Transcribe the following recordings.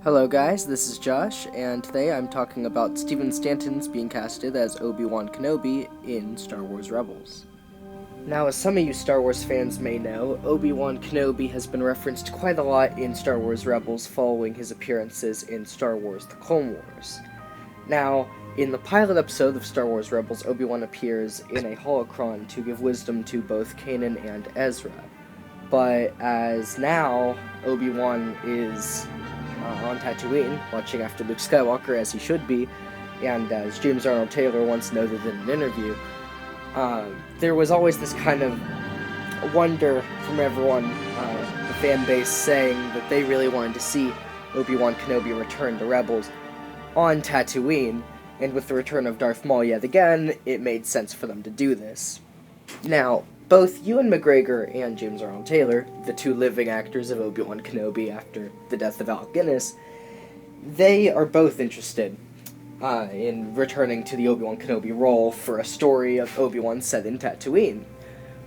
Hello guys, this is Josh, and today I'm talking about Stephen Stanton's being casted as Obi-Wan Kenobi in Star Wars Rebels. Now, as some of you Star Wars fans may know, Obi-Wan Kenobi has been referenced quite a lot in Star Wars Rebels following his appearances in Star Wars The Clone Wars. Now, in the pilot episode of Star Wars Rebels, Obi-Wan appears in a holocron to give wisdom to both Kanan and Ezra. But as now, Obi-Wan is on Tatooine, watching after Luke Skywalker, as he should be, and as James Arnold Taylor once noted in an interview, there was always this kind of wonder from everyone, the fan base, saying that they really wanted to see Obi-Wan Kenobi return to Rebels on Tatooine, and with the return of Darth Maul yet again, it made sense for them to do this. Now, both Ewan McGregor and James Arnold Taylor, the two living actors of Obi-Wan Kenobi after the death of Alec Guinness, they are both interested in returning to the Obi-Wan Kenobi role for a story of Obi-Wan set in Tatooine,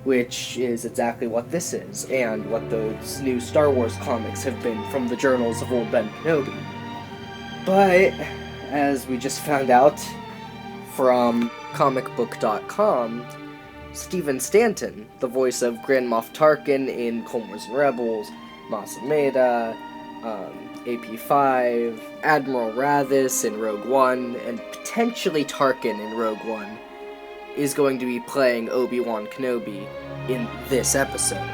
which is exactly what this is, and what those new Star Wars comics have been from the journals of old Ben Kenobi. But, as we just found out from comicbook.com, Stephen Stanton, the voice of Grand Moff Tarkin in Clone Wars and Rebels, Mas Amedda, AP5, Admiral Rathis in Rogue One, and potentially Tarkin in Rogue One, is going to be playing Obi-Wan Kenobi in this episode.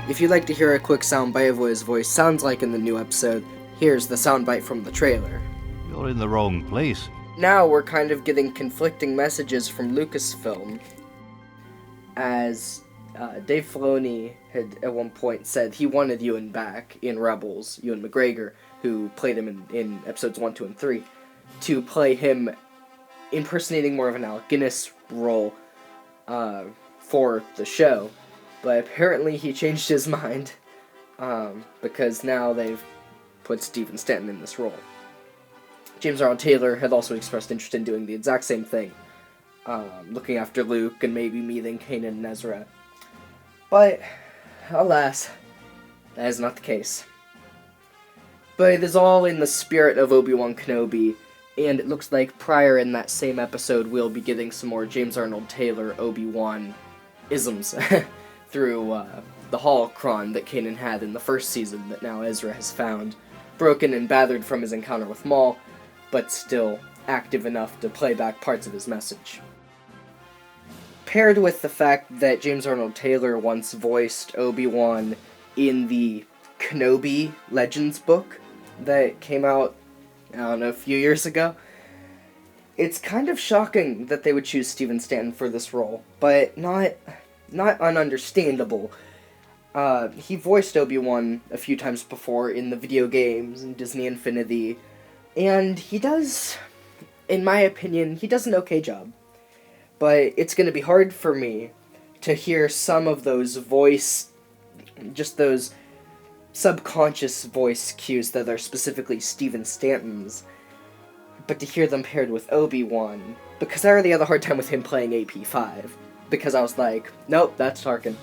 If you'd like to hear a quick soundbite of what his voice sounds like in the new episode, here's the soundbite from the trailer. You're in the wrong place. Now we're kind of getting conflicting messages from Lucasfilm, as Dave Filoni had at one point said he wanted Ewan back in Rebels, Ewan McGregor, who played him in episodes 1, 2, and 3, to play him impersonating more of an Alec Guinness role for the show. But apparently he changed his mind, because now they've put Stephen Stanton in this role. James Arnold Taylor had also expressed interest in doing the exact same thing, looking after Luke and maybe meeting Kanan and Ezra. But, alas, that is not the case. But it is all in the spirit of Obi-Wan Kenobi, and it looks like prior in that same episode we'll be getting some more James Arnold Taylor Obi-Wan isms through the holocron that Kanan had in the first season that now Ezra has found, broken and battered from his encounter with Maul, but still active enough to play back parts of his message. Paired with the fact that James Arnold Taylor once voiced Obi-Wan in the Kenobi Legends book that came out, I don't know, a few years ago, it's kind of shocking that they would choose Stephen Stanton for this role, but not ununderstandable. He voiced Obi-Wan a few times before in the video games and Disney Infinity, and he does, in my opinion, he does an okay job. But it's going to be hard for me to hear some of those just those subconscious voice cues that are specifically Stephen Stanton's, but to hear them paired with Obi-Wan, because I already had a hard time with him playing AP5, because I was like, nope, that's Tarkin.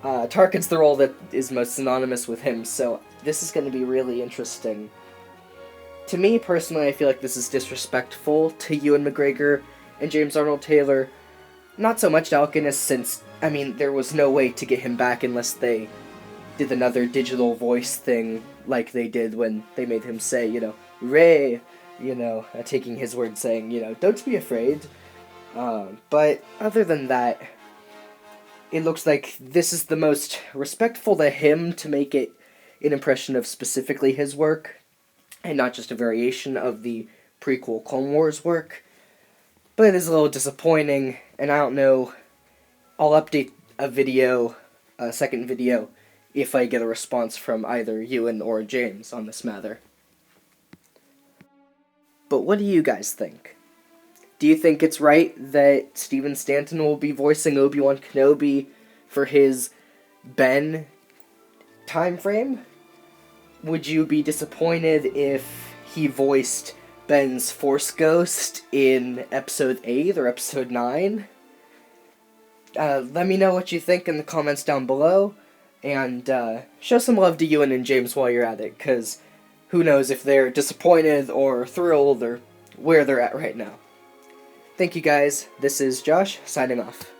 Tarkin's the role that is most synonymous with him, so this is going to be really interesting. To me, personally, I feel like this is disrespectful to Ewan McGregor and James Arnold Taylor. Not so much to Alec Guinness, since, there was no way to get him back unless they did another digital voice thing like they did when they made him say, Ray, taking his word saying, don't be afraid. But other than that, it looks like this is the most respectful to him to make it an impression of specifically his work, and not just a variation of the prequel Clone Wars work. But it is a little disappointing, and I don't know, I'll update a second video, if I get a response from either Ewan or James on this matter. But what do you guys think? Do you think it's right that Stephen Stanton will be voicing Obi-Wan Kenobi for his Ben time frame? Would you be disappointed if he voiced Ben's Force Ghost in Episode 8 or Episode 9? Let me know what you think in the comments down below. And show some love to Ewan and James while you're at it, because who knows if they're disappointed or thrilled or where they're at right now. Thank you guys. This is Josh, signing off.